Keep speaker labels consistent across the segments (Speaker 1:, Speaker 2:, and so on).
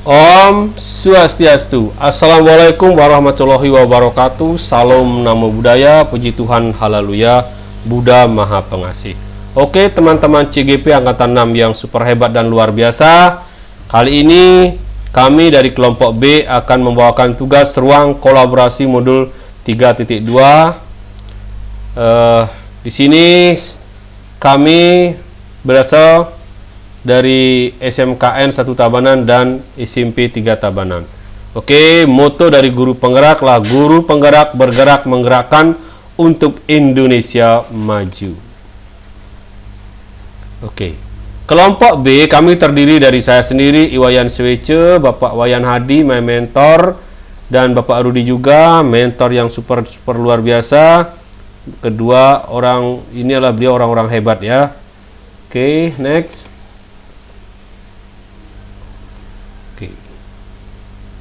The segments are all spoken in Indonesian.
Speaker 1: Om Swastiastu. Assalamualaikum warahmatullahi wabarakatuh. Salam Namo Buddhaya. Puji Tuhan, haleluya. Buddha Maha Pengasih. Oke teman-teman CGP Angkatan 6 yang super hebat dan luar biasa. Kali ini kami dari kelompok B akan membawakan tugas ruang kolaborasi modul 3.2. Di sini kami berasal dari SMKN 1 Tabanan dan SMP 3 Tabanan. Oke, moto dari guru penggerak lah, guru penggerak bergerak menggerakkan untuk Indonesia maju. Oke. Kelompok B kami terdiri dari saya sendiri, Iwayan Swece, Bapak Wayan Hadi, my mentor, dan Bapak Rudi juga, mentor yang super luar biasa. Kedua orang ini adalah beliau orang-orang hebat ya. Oke, next.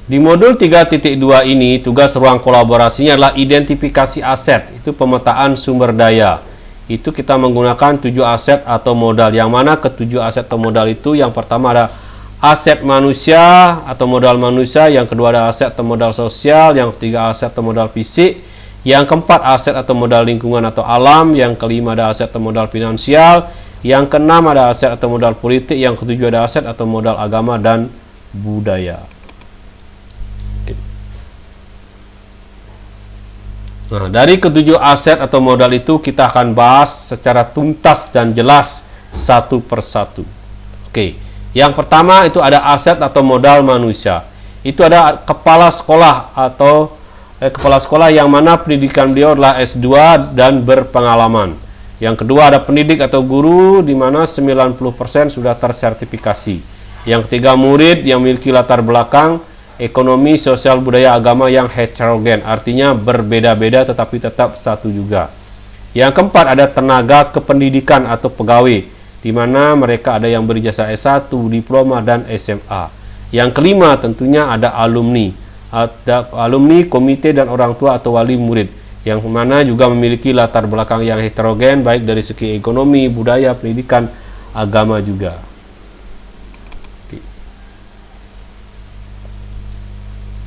Speaker 1: Di modul 3.2 ini, tugas ruang kolaborasinya adalah identifikasi aset, itu pemetaan sumber daya. Itu kita menggunakan 7 aset atau modal, yang mana ke-7 aset atau modal itu, yang pertama ada aset manusia atau modal manusia, yang kedua ada aset atau modal sosial, yang ketiga aset atau modal fisik, yang keempat aset atau modal lingkungan atau alam, yang kelima ada aset atau modal finansial, yang keenam ada aset atau modal politik, yang ketujuh ada aset atau modal agama dan budaya. Nah, dari ketujuh aset atau modal itu kita akan bahas secara tuntas dan jelas satu persatu. Oke, yang pertama itu ada aset atau modal manusia. Itu ada kepala sekolah atau kepala sekolah yang mana pendidikan beliau adalah S2 dan berpengalaman. Yang kedua ada pendidik atau guru di mana 90% sudah tersertifikasi. Yang ketiga murid yang memiliki latar belakang ekonomi, sosial, budaya, agama yang heterogen, artinya berbeda-beda tetapi tetap satu juga. Yang keempat ada tenaga kependidikan atau pegawai, di mana mereka ada yang berijazah S1, diploma, dan SMA. Yang kelima tentunya ada alumni, komite dan orang tua atau wali murid, yang mana juga memiliki latar belakang yang heterogen, baik dari segi ekonomi, budaya, pendidikan, agama juga.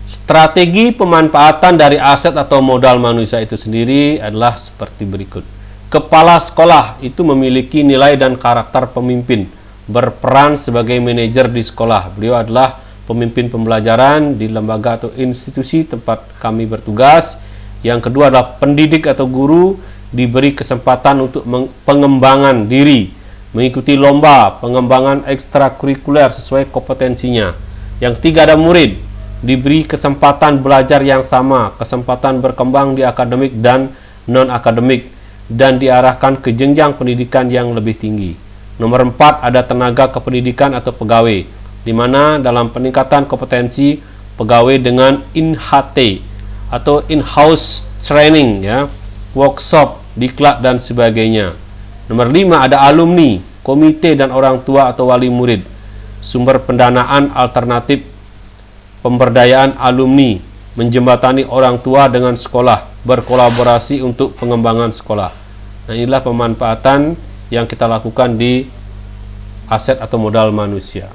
Speaker 1: Strategi pemanfaatan dari aset atau modal manusia itu sendiri adalah seperti berikut. Kepala sekolah itu memiliki nilai dan karakter pemimpin, berperan sebagai manajer di sekolah. Beliau adalah pemimpin pembelajaran di lembaga atau institusi tempat kami bertugas. Yang kedua adalah pendidik atau guru, diberi kesempatan untuk pengembangan diri, mengikuti lomba, pengembangan ekstrakurikuler sesuai kompetensinya. Yang ketiga ada murid, diberi kesempatan belajar yang sama, kesempatan berkembang di akademik dan non-akademik, dan diarahkan ke jenjang pendidikan yang lebih tinggi. Nomor 4 ada tenaga kependidikan atau pegawai, di mana dalam peningkatan kompetensi pegawai dengan INHT atau in-house training ya, workshop, diklat dan sebagainya. Nomor 5 ada alumni, komite dan orang tua atau wali murid, sumber pendanaan alternatif, pemberdayaan alumni, menjembatani orang tua dengan sekolah, berkolaborasi untuk pengembangan sekolah. Nah, inilah pemanfaatan yang kita lakukan di aset atau modal manusia.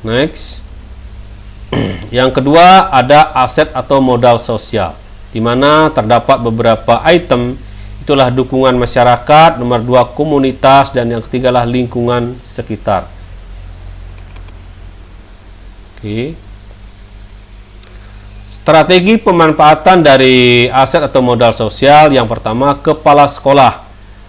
Speaker 1: Next. Yang kedua ada aset atau modal sosial, di mana terdapat beberapa item, itulah dukungan masyarakat, nomor 2 komunitas, dan yang ketiga lah lingkungan sekitar. Oke. Strategi pemanfaatan dari aset atau modal sosial, yang pertama kepala sekolah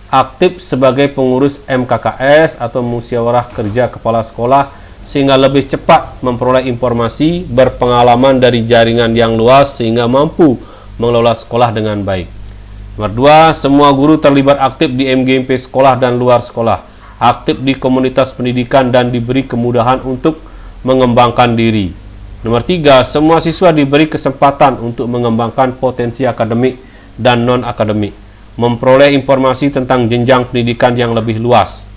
Speaker 1: aktif sebagai pengurus MKKS atau musyawarah kerja kepala sekolah sehingga lebih cepat memperoleh informasi, berpengalaman dari jaringan yang luas sehingga mampu mengelola sekolah dengan baik. Nomor 2, semua guru terlibat aktif di MGMP sekolah dan luar sekolah, aktif di komunitas pendidikan dan diberi kemudahan untuk mengembangkan diri. Nomor 3, semua siswa diberi kesempatan untuk mengembangkan potensi akademik dan non-akademik, memperoleh informasi tentang jenjang pendidikan yang lebih luas.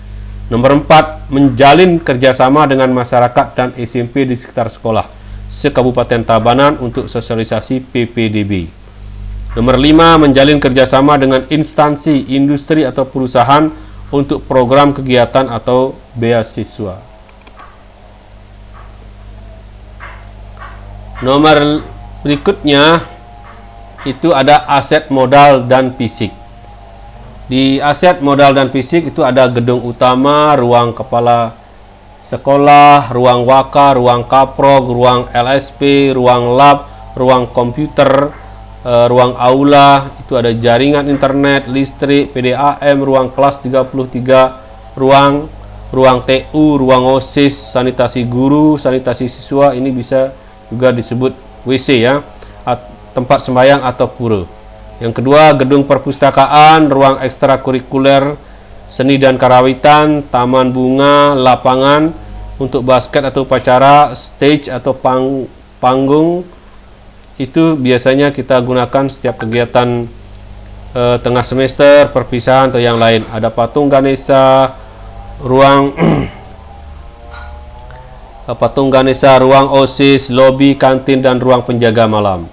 Speaker 1: Nomor 4, menjalin kerjasama dengan masyarakat dan SMP di sekitar sekolah se-Kabupaten Tabanan untuk sosialisasi PPDB. Nomor 5, menjalin kerjasama dengan instansi, industri atau perusahaan untuk program kegiatan atau beasiswa. Nomor berikutnya itu ada aset modal dan fisik. Di aset modal dan fisik itu ada gedung utama, ruang kepala sekolah, ruang waka, ruang kaprog, ruang LSP, ruang lab, ruang komputer, ruang aula, itu ada jaringan internet, listrik, PDAM, ruang kelas 33, ruang TU, ruang OSIS, sanitasi guru, sanitasi siswa, ini bisa juga disebut WC ya, tempat sembahyang atau pura. Yang kedua, gedung perpustakaan, ruang ekstrakurikuler, seni dan karawitan, taman bunga, lapangan untuk basket atau upacara, stage atau panggung, itu biasanya kita gunakan setiap kegiatan tengah semester, perpisahan atau yang lain. Ada patung Ganesha, ruang patung Ganesha, ruang OSIS, lobi, kantin, dan ruang penjaga malam.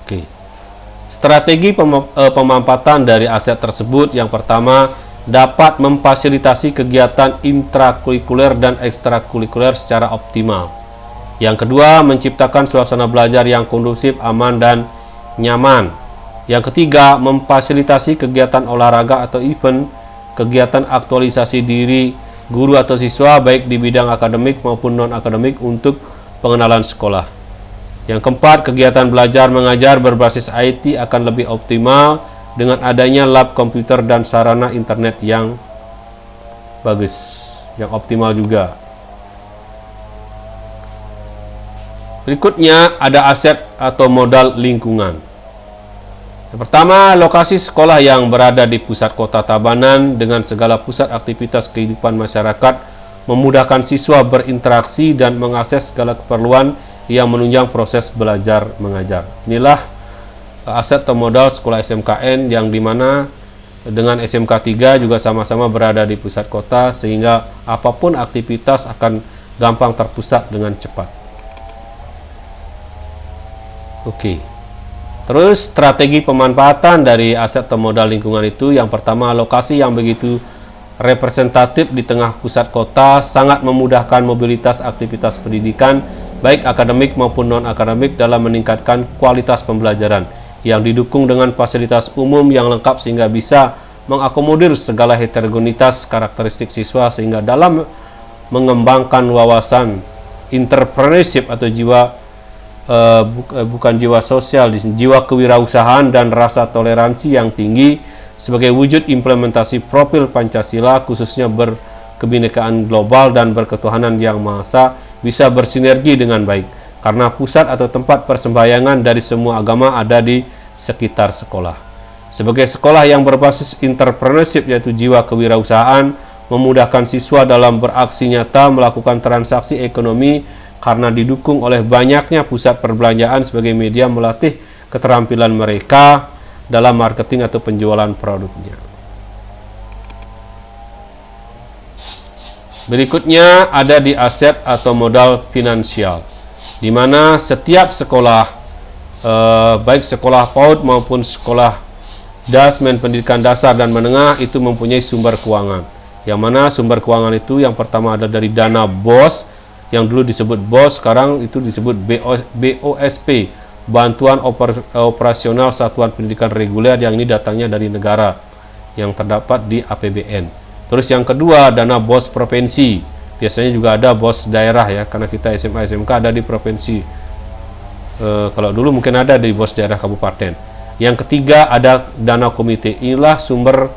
Speaker 1: Oke. Strategi pemampatan dari aset tersebut, yang pertama, dapat memfasilitasi kegiatan intrakurikuler dan ekstrakurikuler secara optimal. Yang kedua, menciptakan suasana belajar yang kondusif, aman, dan nyaman. Yang ketiga, memfasilitasi kegiatan olahraga atau event, kegiatan aktualisasi diri guru atau siswa baik di bidang akademik maupun non-akademik untuk pengenalan sekolah. Yang keempat, kegiatan belajar mengajar berbasis IT akan lebih optimal dengan adanya lab komputer dan sarana internet yang bagus, yang optimal juga. Berikutnya ada aset atau modal lingkungan. Yang pertama, lokasi sekolah yang berada di pusat kota Tabanan dengan segala pusat aktivitas kehidupan masyarakat memudahkan siswa berinteraksi dan mengakses segala keperluan yang menunjang proses belajar mengajar. Inilah aset atau modal sekolah SMKN yang dimana dengan SMK 3 juga sama-sama berada di pusat kota sehingga apapun aktivitas akan gampang terpusat dengan cepat. Oke. Terus strategi pemanfaatan dari aset atau modal lingkungan itu, yang pertama, lokasi yang begitu representatif di tengah pusat kota sangat memudahkan mobilitas aktivitas pendidikan baik akademik maupun non-akademik dalam meningkatkan kualitas pembelajaran yang didukung dengan fasilitas umum yang lengkap sehingga bisa mengakomodir segala heterogenitas karakteristik siswa sehingga dalam mengembangkan wawasan entrepreneurship atau jiwa bukan jiwa sosial, jiwa kewirausahaan dan rasa toleransi yang tinggi sebagai wujud implementasi profil Pancasila khususnya berkebinekaan global dan berketuhanan yang Maha Esa bisa bersinergi dengan baik karena pusat atau tempat persembahyangan dari semua agama ada di sekitar sekolah. Sebagai sekolah yang berbasis entrepreneurship yaitu jiwa kewirausahaan memudahkan siswa dalam beraksi nyata melakukan transaksi ekonomi karena didukung oleh banyaknya pusat perbelanjaan sebagai media melatih keterampilan mereka dalam marketing atau penjualan produknya. Berikutnya ada di aset atau modal finansial, di mana setiap sekolah, baik sekolah PAUD maupun sekolah dasmen pendidikan dasar dan menengah itu mempunyai sumber keuangan. Yang mana sumber keuangan itu yang pertama ada dari dana BOS, yang dulu disebut BOS, sekarang itu disebut BOSP, Bantuan Operasional Satuan Pendidikan Reguler, yang ini datangnya dari negara yang terdapat di APBN. Terus yang kedua dana BOS provinsi, biasanya juga ada BOS daerah ya, karena kita SMA SMK ada di provinsi. Kalau dulu mungkin ada di BOS daerah kabupaten. Yang ketiga ada dana komite, inilah sumber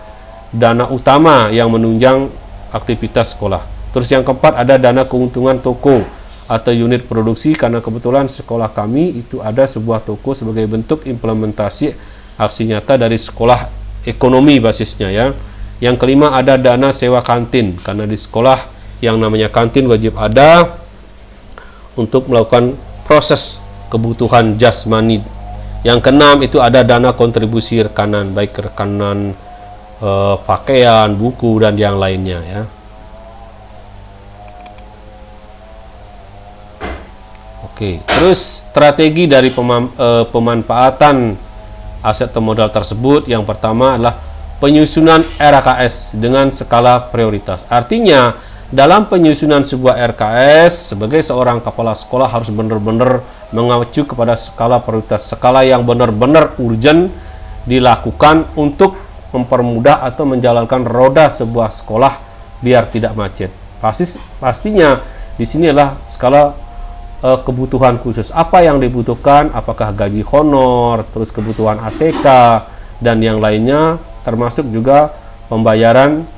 Speaker 1: dana utama yang menunjang aktivitas sekolah. Terus yang keempat ada dana keuntungan toko atau unit produksi, karena kebetulan sekolah kami itu ada sebuah toko sebagai bentuk implementasi aksi nyata dari sekolah ekonomi basisnya ya. Yang kelima ada dana sewa kantin, karena di sekolah yang namanya kantin wajib ada untuk melakukan proses kebutuhan jasmani. Yang keenam itu ada dana kontribusi rekanan, baik rekanan pakaian, buku dan yang lainnya ya. Oke, terus strategi dari pemanfaatan aset atau modal tersebut, yang pertama adalah penyusunan RKS dengan skala prioritas. Artinya dalam penyusunan sebuah RKS, sebagai seorang kepala sekolah harus benar-benar mengacu kepada skala prioritas, skala yang benar-benar urgent dilakukan untuk mempermudah atau menjalankan roda sebuah sekolah biar tidak macet. Pastinya di sini adalah skala kebutuhan khusus. Apa yang dibutuhkan? Apakah gaji honor, terus kebutuhan ATK dan yang lainnya, termasuk juga pembayaran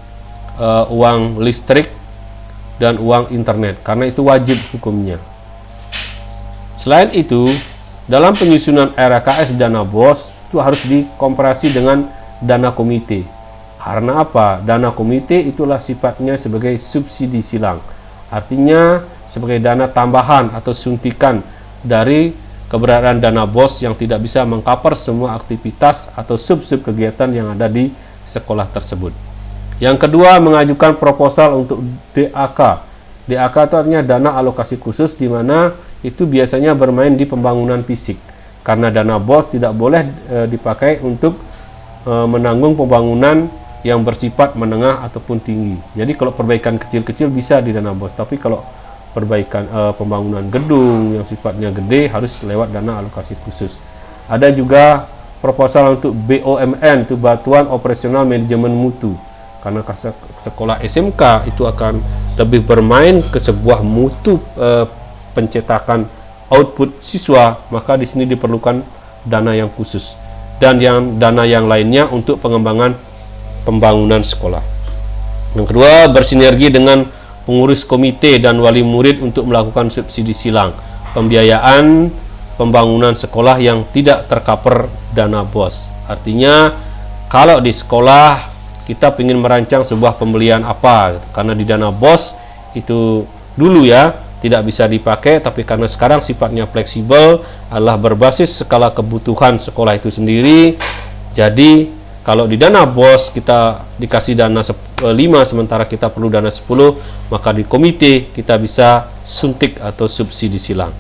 Speaker 1: uang listrik dan uang internet, karena itu wajib hukumnya. Selain itu, dalam penyusunan RKS dana BOS itu harus dikomparasi dengan dana komite. Karena apa? Dana komite itulah sifatnya sebagai subsidi silang. Artinya sebagai dana tambahan atau suntikan dari keberadaan dana BOS yang tidak bisa mengcover semua aktivitas atau sub-sub kegiatan yang ada di sekolah tersebut. Yang kedua, mengajukan proposal untuk DAK. DAK itu artinya dana alokasi khusus, di mana itu biasanya bermain di pembangunan fisik. Karena dana BOS tidak boleh dipakai untuk menanggung pembangunan yang bersifat menengah ataupun tinggi. Jadi kalau perbaikan kecil-kecil bisa di dana BOS, tapi kalau perbaikan pembangunan gedung yang sifatnya gede harus lewat dana alokasi khusus. Ada juga proposal untuk BOMN, itu Bantuan Operasional Manajemen Mutu. Karena sekolah SMK itu akan lebih bermain ke sebuah mutu pencetakan output siswa, maka di sini diperlukan dana yang khusus dan dana yang lainnya untuk pengembangan pembangunan sekolah. Yang kedua, bersinergi dengan pengurus komite dan wali murid untuk melakukan subsidi silang, pembiayaan pembangunan sekolah yang tidak tercover dana BOS. Artinya kalau di sekolah kita ingin merancang sebuah pembelian apa, karena di dana BOS itu dulu ya tidak bisa dipakai, tapi karena sekarang sifatnya fleksibel adalah berbasis skala kebutuhan sekolah itu sendiri. Jadi kalau di dana BOS kita dikasih dana 5 sementara kita perlu dana 10, maka di komite kita bisa suntik atau subsidi silang.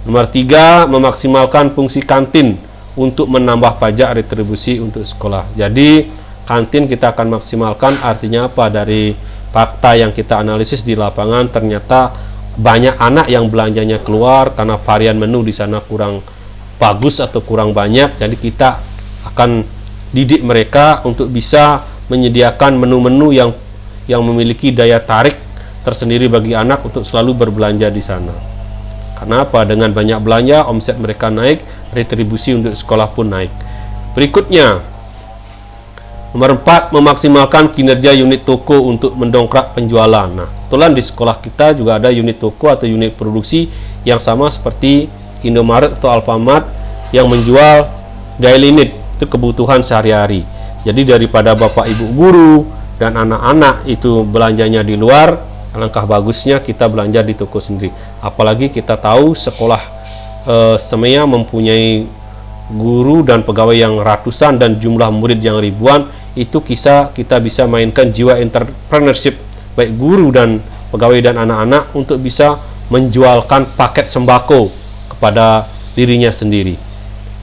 Speaker 1: Nomor 3, memaksimalkan fungsi kantin untuk menambah pajak retribusi untuk sekolah. Jadi kantin kita akan maksimalkan, artinya apa? Dari fakta yang kita analisis di lapangan, ternyata banyak anak yang belanjanya keluar karena varian menu di sana kurang bagus atau kurang banyak. Jadi kita akan didik mereka untuk bisa menyediakan menu-menu yang memiliki daya tarik tersendiri bagi anak untuk selalu berbelanja di sana. Karena apa? Dengan banyak belanja, omset mereka naik, retribusi untuk sekolah pun naik. Berikutnya, nomor 4, memaksimalkan kinerja unit toko untuk mendongkrak penjualan. Nah, kebetulan di sekolah kita juga ada unit toko atau unit produksi yang sama seperti Indomaret atau Alfamart yang menjual daily need, itu kebutuhan sehari-hari. Jadi daripada bapak ibu guru dan anak-anak itu belanjanya di luar, alangkah bagusnya kita belanja di toko sendiri. Apalagi kita tahu sekolah semua mempunyai guru dan pegawai yang ratusan dan jumlah murid yang ribuan. Itu kita bisa mainkan jiwa entrepreneurship baik guru dan pegawai dan anak-anak untuk bisa menjualkan paket sembako kepada dirinya sendiri.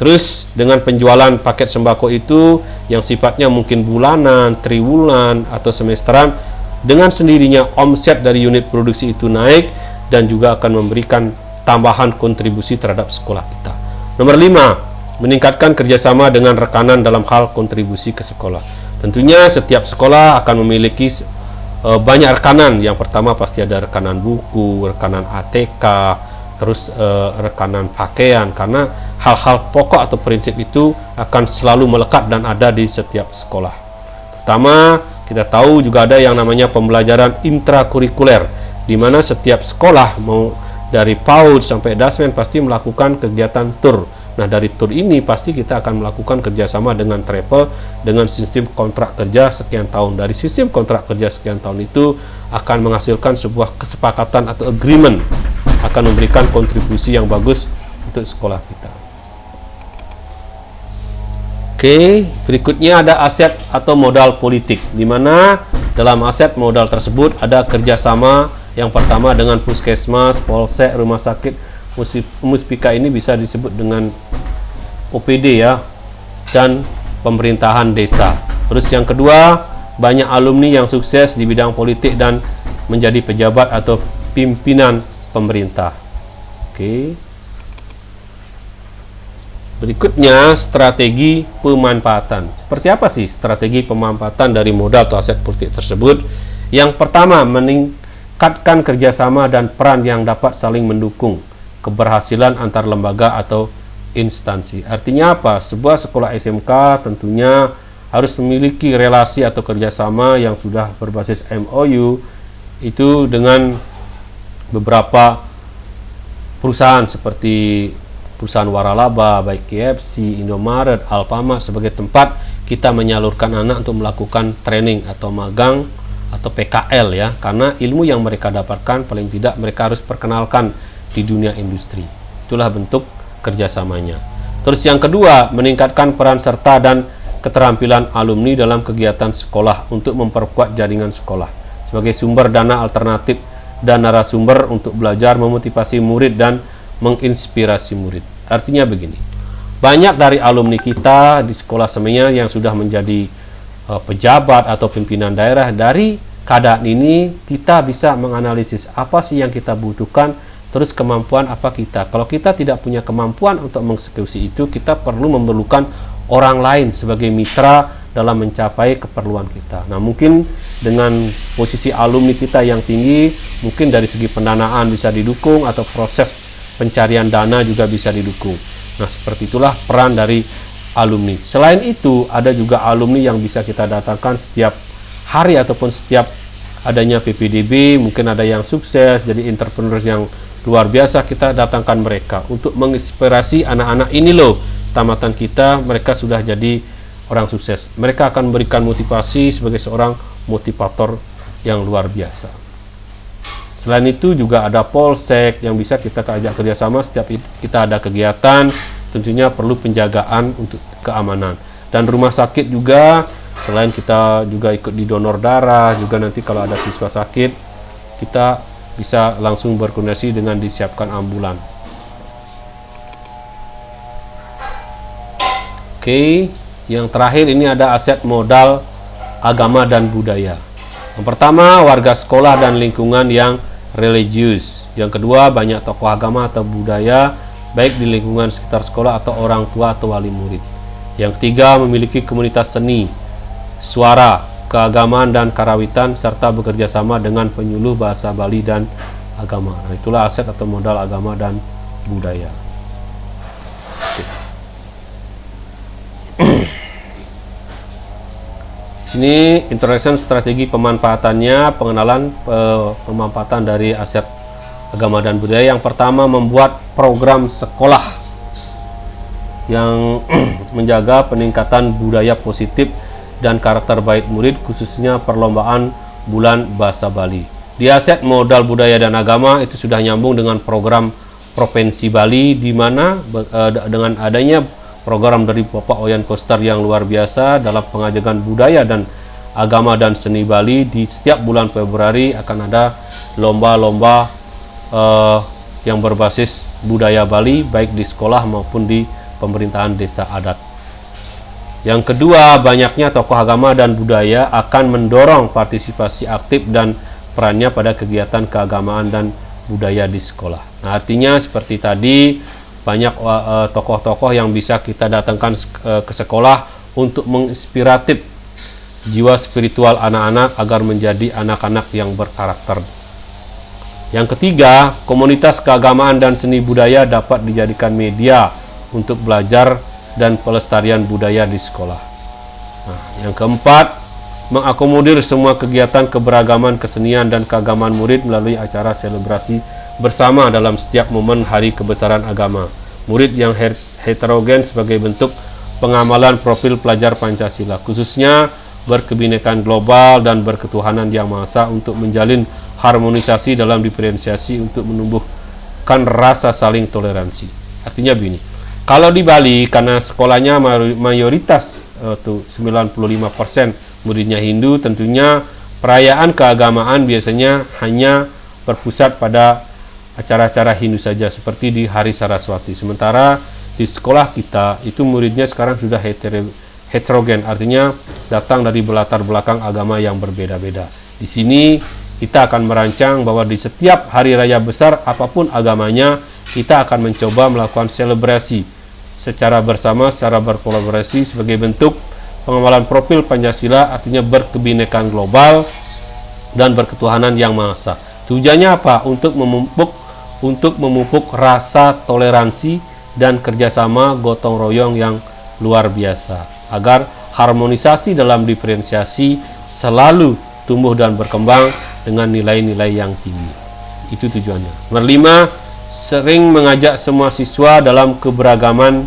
Speaker 1: Terus dengan penjualan paket sembako itu yang sifatnya mungkin bulanan, triwulan atau semesteran, dengan sendirinya omset dari unit produksi itu naik dan juga akan memberikan tambahan kontribusi terhadap sekolah kita. Nomor 5, meningkatkan kerjasama dengan rekanan dalam hal kontribusi ke sekolah. Tentunya setiap sekolah akan memiliki banyak rekanan. Yang pertama pasti ada rekanan buku, rekanan ATK, terus rekanan pakaian, karena hal-hal pokok atau prinsip itu akan selalu melekat dan ada di setiap sekolah. Pertama, kita tahu juga ada yang namanya pembelajaran intrakurikuler, di mana setiap sekolah mau dari PAUD sampai Dasmen pasti melakukan kegiatan tur. Nah, dari tur ini pasti kita akan melakukan kerjasama dengan travel dengan sistem kontrak kerja sekian tahun. Dari sistem kontrak kerja sekian tahun itu akan menghasilkan sebuah kesepakatan atau agreement, akan memberikan kontribusi yang bagus untuk sekolah kita. Oke, berikutnya ada aset atau modal politik, di mana dalam aset modal tersebut ada kerjasama yang pertama dengan puskesmas, polsek, rumah sakit. Muspika ini bisa disebut dengan OPD ya, dan pemerintahan desa. Terus yang kedua, banyak alumni yang sukses di bidang politik dan menjadi pejabat atau pimpinan pemerintah. Oke. Berikutnya, strategi pemanfaatan. Seperti apa sih strategi pemanfaatan dari modal atau aset politik tersebut? Yang pertama, meningkatkan kerjasama dan peran yang dapat saling mendukung keberhasilan antar lembaga atau instansi. Artinya apa? Sebuah sekolah SMK tentunya harus memiliki relasi atau kerjasama yang sudah berbasis MOU itu dengan beberapa perusahaan seperti perusahaan waralaba, baik KFC, Indomaret, Alfamart sebagai tempat kita menyalurkan anak untuk melakukan training atau magang atau PKL ya, karena ilmu yang mereka dapatkan paling tidak mereka harus perkenalkan di dunia industri. Itulah bentuk kerjasamanya. Terus yang kedua, meningkatkan peran serta dan keterampilan alumni dalam kegiatan sekolah untuk memperkuat jaringan sekolah sebagai sumber dana alternatif dan narasumber untuk belajar, memotivasi murid dan menginspirasi murid. Artinya begini, banyak dari alumni kita di sekolah semenya yang sudah menjadi pejabat atau pimpinan daerah. Dari keadaan ini kita bisa menganalisis apa sih yang kita butuhkan, terus kemampuan apa kita. Kalau kita tidak punya kemampuan untuk mengeksekusi itu, kita perlu memerlukan orang lain sebagai mitra dalam mencapai keperluan kita. Nah, mungkin dengan posisi alumni kita yang tinggi, mungkin dari segi pendanaan bisa didukung atau proses pencarian dana juga bisa didukung. Nah, seperti itulah peran dari alumni. Selain itu, ada juga alumni yang bisa kita datangkan setiap hari ataupun setiap adanya PPDB. Mungkin ada yang sukses, jadi entrepreneur yang luar biasa, kita datangkan mereka untuk menginspirasi anak-anak ini loh, tamatan kita, mereka sudah jadi orang sukses. Mereka akan memberikan motivasi sebagai seorang motivator yang luar biasa. Selain itu juga ada polsek yang bisa kita ajak kerjasama setiap kita ada kegiatan, tentunya perlu penjagaan untuk keamanan. Dan rumah sakit juga, selain kita juga ikut di donor darah, juga nanti kalau ada siswa sakit, kita bisa langsung berkoordinasi dengan disiapkan ambulan. Oke, yang terakhir ini ada aset modal agama dan budaya. Yang pertama, warga sekolah dan lingkungan yang religius. Yang kedua, banyak tokoh agama atau budaya baik di lingkungan sekitar sekolah atau orang tua atau wali murid. Yang ketiga, memiliki komunitas seni, suara, keagamaan dan karawitan serta bekerja sama dengan penyuluh bahasa Bali dan agama. Nah, itulah aset atau modal agama dan budaya. Sini introduction strategi pemanfaatannya, pengenalan pemanfaatan dari aset agama dan budaya. Yang pertama, membuat program sekolah yang menjaga peningkatan budaya positif dan karakter baik murid, khususnya perlombaan bulan bahasa Bali. Di aset modal budaya dan agama itu sudah nyambung dengan program Provinsi Bali, di mana dengan adanya program dari Bapak Oyan Koster yang luar biasa dalam pengajaran budaya dan agama dan seni Bali. Di setiap bulan Februari akan ada lomba-lomba yang berbasis budaya Bali, baik di sekolah maupun di pemerintahan desa adat. Yang kedua, banyaknya tokoh agama dan budaya akan mendorong partisipasi aktif dan perannya pada kegiatan keagamaan dan budaya di sekolah. Nah, artinya seperti tadi, banyak tokoh-tokoh yang bisa kita datangkan ke sekolah untuk menginspiratif jiwa spiritual anak-anak agar menjadi anak-anak yang berkarakter. Yang ketiga, komunitas keagamaan dan seni budaya dapat dijadikan media untuk belajar dan pelestarian budaya di sekolah. Nah, yang keempat, mengakomodir semua kegiatan keberagaman kesenian dan keagamaan murid melalui acara selebrasi bersama dalam setiap momen hari kebesaran agama murid yang heterogen sebagai bentuk pengamalan profil pelajar Pancasila, khususnya berkebinekaan global dan berketuhanan yang maha esa untuk menjalin harmonisasi dalam diferensiasi untuk menumbuhkan rasa saling toleransi. Artinya begini, kalau di Bali karena sekolahnya mayoritas 95% muridnya Hindu, tentunya perayaan keagamaan biasanya hanya berpusat pada acara-acara Hindu saja, seperti di Hari Saraswati. Sementara di sekolah kita itu muridnya sekarang sudah heterogen, artinya datang dari latar belakang agama yang berbeda-beda. Di sini kita akan merancang bahwa di setiap hari raya besar apapun agamanya, kita akan mencoba melakukan selebrasi secara bersama, secara berkolaborasi sebagai bentuk pengawalan profil Pancasila, artinya berkebinekaan global dan berketuhanan yang Maha Esa. Tujuannya apa? Untuk memupuk rasa toleransi dan kerjasama gotong royong yang luar biasa, agar harmonisasi dalam diferensiasi selalu tumbuh dan berkembang dengan nilai-nilai yang tinggi. Itu tujuannya. Nomor 5, sering mengajak semua siswa dalam keberagaman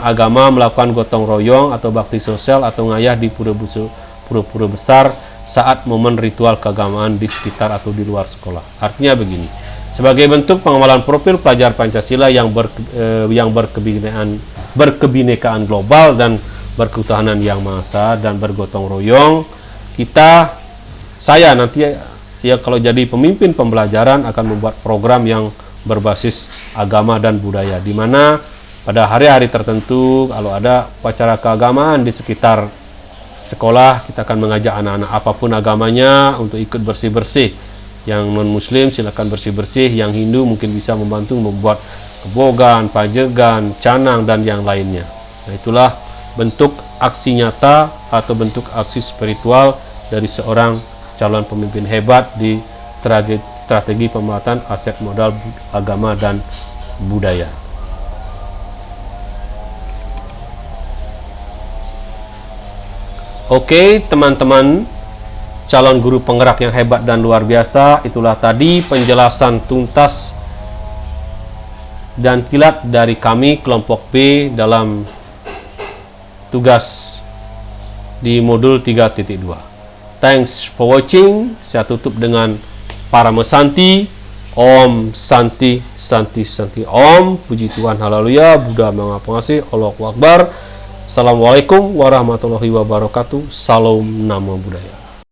Speaker 1: agama melakukan gotong royong atau bakti sosial atau ngayah di pura-pura besar saat momen ritual keagamaan di sekitar atau di luar sekolah. Artinya begini, sebagai bentuk pengawalan profil pelajar Pancasila yang berkebinekaan global dan berketuhanan yang Maha Esa dan bergotong royong, saya nanti ya kalau jadi pemimpin pembelajaran akan membuat program yang berbasis agama dan budaya, di mana pada hari-hari tertentu kalau ada upacara keagamaan di sekitar sekolah, kita akan mengajak anak-anak apapun agamanya untuk ikut bersih-bersih. Yang non-muslim silakan bersih-bersih, yang Hindu mungkin bisa membantu membuat kebogan, pajegan, canang dan yang lainnya. Nah, itulah bentuk aksi nyata atau bentuk aksi spiritual dari seorang calon pemimpin hebat di strategi pemanfaatan aset modal agama dan budaya. Oke, teman-teman calon guru penggerak yang hebat dan luar biasa, itulah tadi penjelasan tuntas dan kilat dari kami kelompok B dalam tugas di modul 3.2. Thanks for watching. Saya tutup dengan Parama Santi. Om Santi Santi Santi Om. Puji Tuhan, haleluya. Buddha Maha Pengasih. Allahu Akbar. Assalamualaikum warahmatullahi wabarakatuh. Salam Namo Buddhaya.